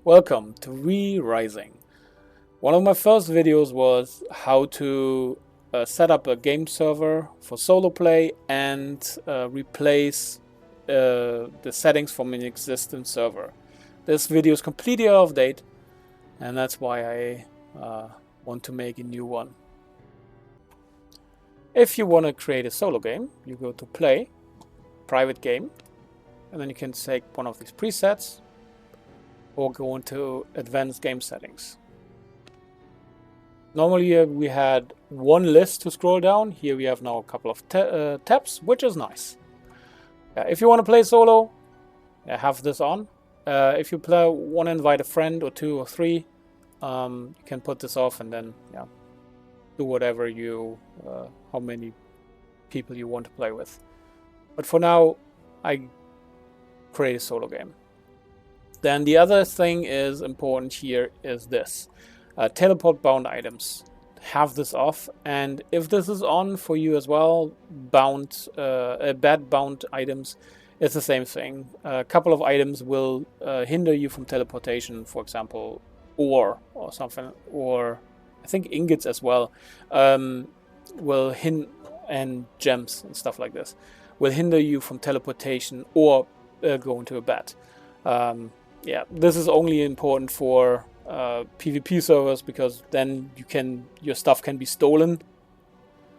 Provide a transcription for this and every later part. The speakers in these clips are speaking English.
Welcome to Rising. One of my first videos was how to set up a game server for solo play and replace the settings from an existing server. This video is completely out of date, and that's why I want to make a new one. If you want to create a solo game, you go to Play, Private Game, and then you can take one of these presets or go into Advanced Game Settings. Normally we had one list to scroll down. Here we have now a couple of tabs, which is nice. If you want to play solo, have this on. If you want to invite a friend or two or three, you can put this off and then do whatever you, how many people you want to play with. But for now, I create a solo game. Then the other thing is important here is this. Teleport bound items. Have this off, and if this is on for you as well, bad bound items, it's the same thing. A couple of items will hinder you from teleportation, for example, ore or something, or I think ingots as well, will and gems and stuff like this will hinder you from teleportation or going to a bed. This is only important for PvP servers, because then your stuff can be stolen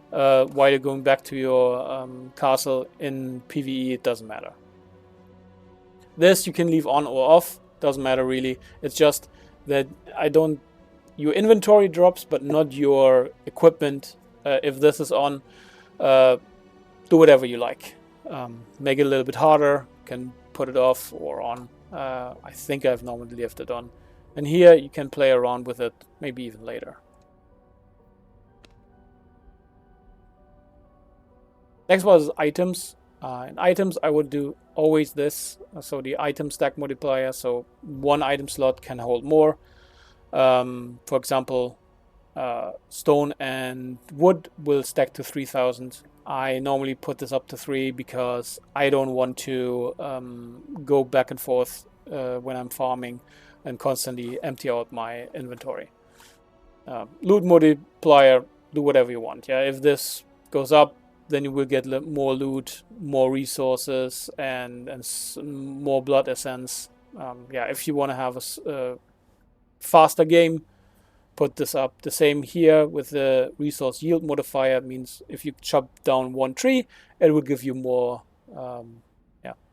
while you're going back to your castle. In PvE, it doesn't matter. This you can leave on or off, doesn't matter really. It's just that your inventory drops, but not your equipment. If this is on, do whatever you like. Make it a little bit harder, can put it off or on. I think I've normally left it on. And here you can play around with it, maybe even later. Next was items. In items, I would do always this. So the item stack multiplier. So one item slot can hold more. For example, stone and wood will stack to 3,000. I normally put this up to 3 because I don't want to go back and forth when I'm farming and constantly empty out my inventory. Loot multiplier, do whatever you want. If this goes up, then you will get more loot, more resources, and more blood essence. If you want to have a faster game, put this up. The same here with the resource yield modifier. It means if you chop down one tree, it will give you more.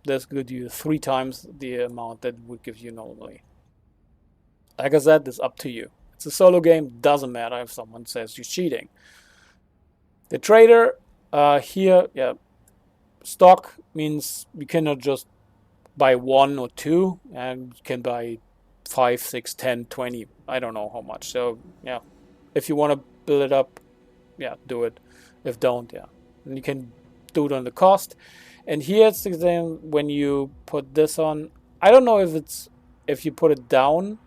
This gives you 3 times the amount that would give you normally. Like I said, it's up to you. It's a solo game. Doesn't matter if someone says you're cheating. The trader here, stock means you cannot just buy 1 or 2, and you can buy 5, 6, 10, 20. I don't know how much. So if you want to build it up, do it. If don't, and you can do it on the cost. And here it's the thing, when you put this on, I don't know if you put it down,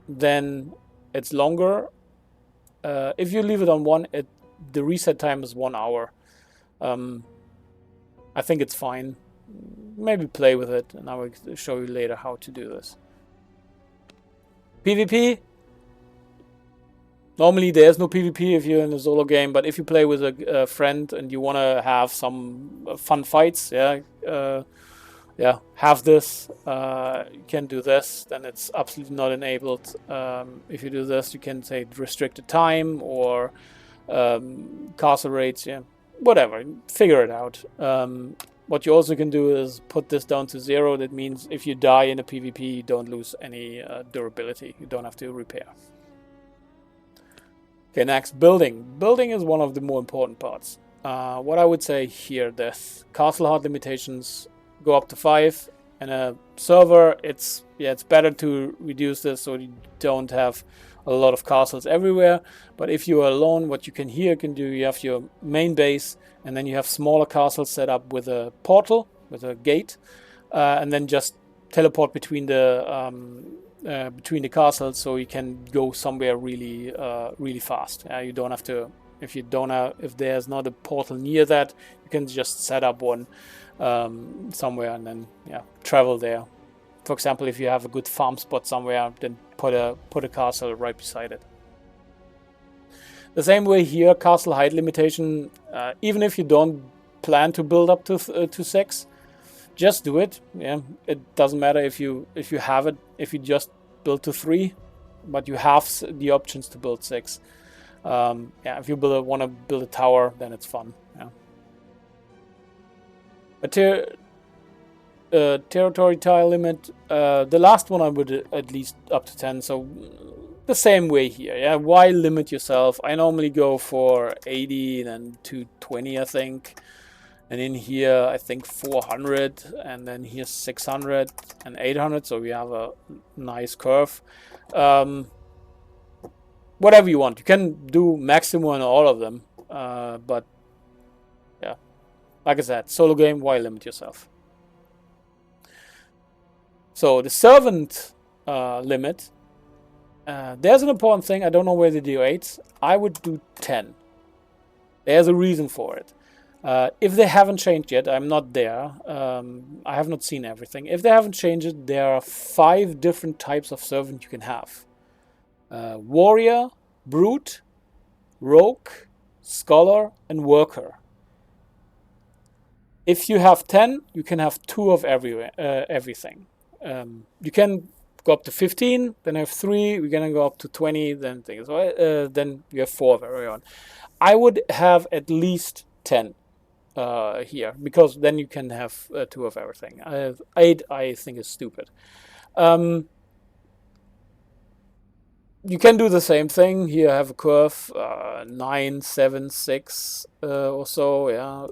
then it's longer. If you leave it on 1, the reset time is 1 hour. I think it's fine. Maybe play with it, and I will show you later how to do this. PvP. Normally there's no PvP if you're in a solo game, but if you play with a friend and you want to have some fun fights, have this. You can do this, then it's absolutely not enabled. If you do this, you can say restricted time or castle rates, whatever, figure it out. What you also can do is put this down to 0. That means if you die in a PvP, you don't lose any durability. You don't have to repair. Okay, next, building. Building is one of the more important parts. What I would say here, this castle hard limitations go up to 5. In a server, it's better to reduce this so you don't have a lot of castles everywhere. But if you are alone, what you can do, you have your main base, and then you have smaller castles set up with a portal, with a gate, and then just teleport between the castles, so you can go somewhere really fast. You don't have to. If there's not a portal near that, you can just set up one somewhere and then travel there. For example, if you have a good farm spot somewhere, then put a castle right beside it. The same way here, castle height limitation. Even if you don't plan to build up to 6, just do it. Yeah, it doesn't matter if you have it. If you just build to 3, but you have the options to build 6. Yeah, if you want to build a tower, then it's fun. Yeah. Territory tile limit. The last one I would at least up to 10. So the same way here. Yeah, why limit yourself? I normally go for 80, then 220, I think. And in here, I think 400, and then here's 600 and 800. So we have a nice curve. Whatever you want. You can do maximum on all of them. But yeah, like I said, solo game, why limit yourself? So the servant limit, there's an important thing. I don't know where they do 8. I would do 10. There's a reason for it. If they haven't changed yet, I'm not there. I have not seen everything. If they haven't changed it, there are 5 different types of servant you can have. Warrior, Brute, Rogue, Scholar, and Worker. If you have 10, you can have 2 of everything. You can go up to 15, then have 3, we're gonna go up to 20, then things. Then you have 4 of everyone. I would have at least 10 here, because then you can have 2 of everything. 8, I think, is stupid. You can do the same thing. Here I have a curve, 9, 7, 6 or so, yeah.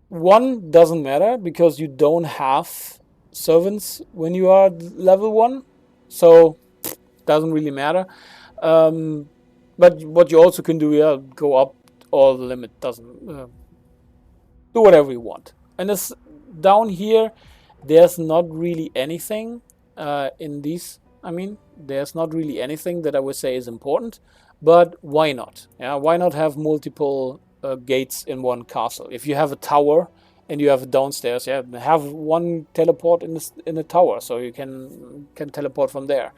1 doesn't matter, because you don't have servants when you are level 1, so doesn't really matter. But what you also can do, yeah, go up all the limit. Doesn't do whatever you want. And this down here, there's not really anything in these. I mean, there's not really anything that I would say is important. But why not? Yeah, why not have multiple gates in one castle? If you have a tower and you have a downstairs, yeah, have 1 teleport in the tower, so you can teleport from there.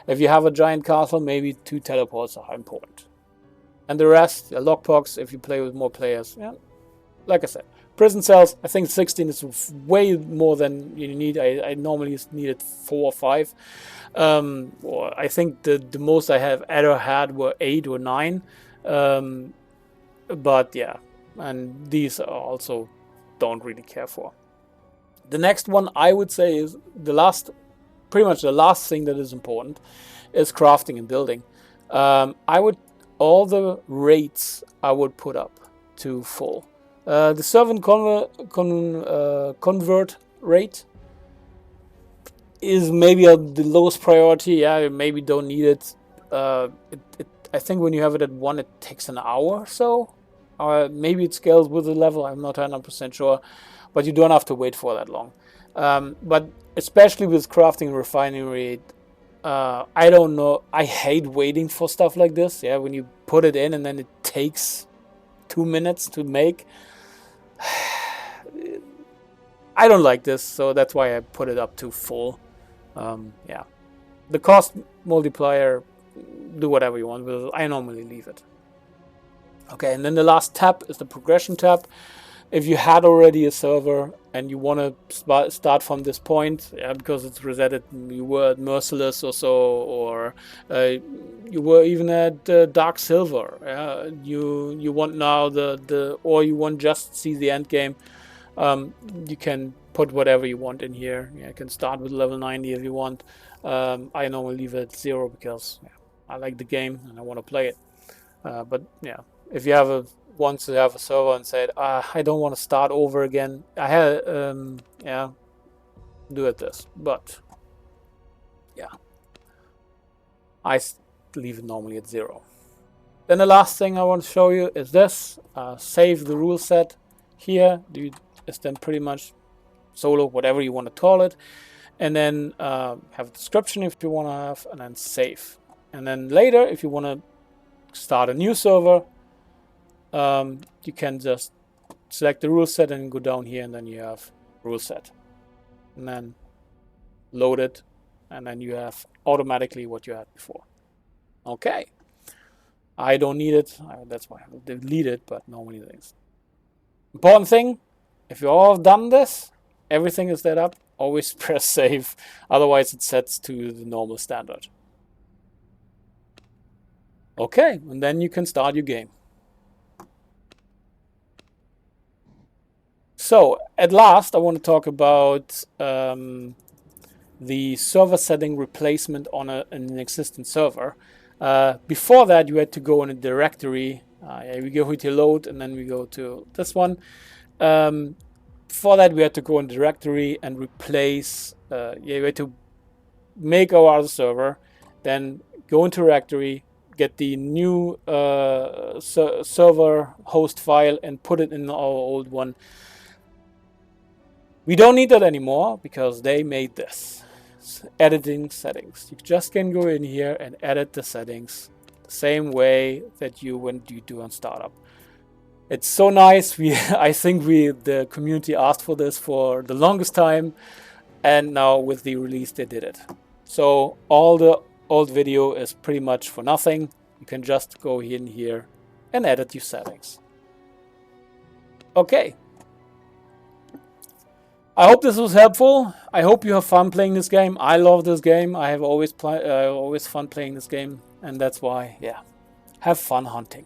If you have a giant castle, maybe 2 teleports are important. And the rest, lockbox, if you play with more players, yeah, like I said. Prison cells, I think 16 is way more than you need. I normally needed 4 or 5. Or I think the most I have ever had were 8 or 9. But yeah, and these are also don't really care for. The next one I would say is pretty much the last thing that is important is crafting and building. All the rates I would put up to full. The servant convert rate is maybe the lowest priority. Yeah, you maybe don't need it. I think when you have it at 1, it takes an hour or so. Or maybe it scales with the level. I'm not 100% sure. But you don't have to wait for that long. But especially with crafting and refining rate, I don't know. I hate waiting for stuff like this. Yeah, when you put it in and then it takes 2 minutes to make. I don't like this, so that's why I put it up to full. Yeah, the cost multiplier, do whatever you want with it. I normally leave it. Okay, and then the last tab is the progression tab. If you had already a server and you want to start from this point, yeah, because it's resetted, you were at Merciless or so, or you were even at Dark Silver. You want now or you want just see the end game. You can put whatever you want in here. Yeah, you can start with level 90 if you want. I normally leave it at 0 because I like the game and I want to play it. But yeah, if you want to have a server and said, I don't want to start over again, I had do it this. But yeah, I leave it normally at 0. Then the last thing I want to show you is this. Save the rule set here. It's then pretty much solo, whatever you want to call it. And then have a description if you want to have, and then save. And then later, if you want to start a new server, you can just select the rule set and go down here, and then you have rule set. And then load it, and then you have automatically what you had before. Okay. I don't need it. That's why I'll delete it, but normally things. Important thing, if you all have done this, everything is set up, always press save. Otherwise it sets to the normal standard. Okay, and then you can start your game. So, at last, I want to talk about the server setting replacement on an existing server. Before that, you had to go in a directory. We go to load, and then we go to this one. Before that, we had to go in directory and replace. We had to make our other server, then go into directory, get the new server host file, and put it in our old one. We don't need that anymore because they made this. Editing settings. You just can go in here and edit the settings the same way that when you do on startup. It's so nice. I think the community asked for this for the longest time, and now with the release they did it. So all the old video is pretty much for nothing. You can just go in here and edit your settings. Okay. I hope this was helpful. I hope you have fun playing this game. I love this game. I have always fun playing this game, and that's why, yeah, have fun hunting.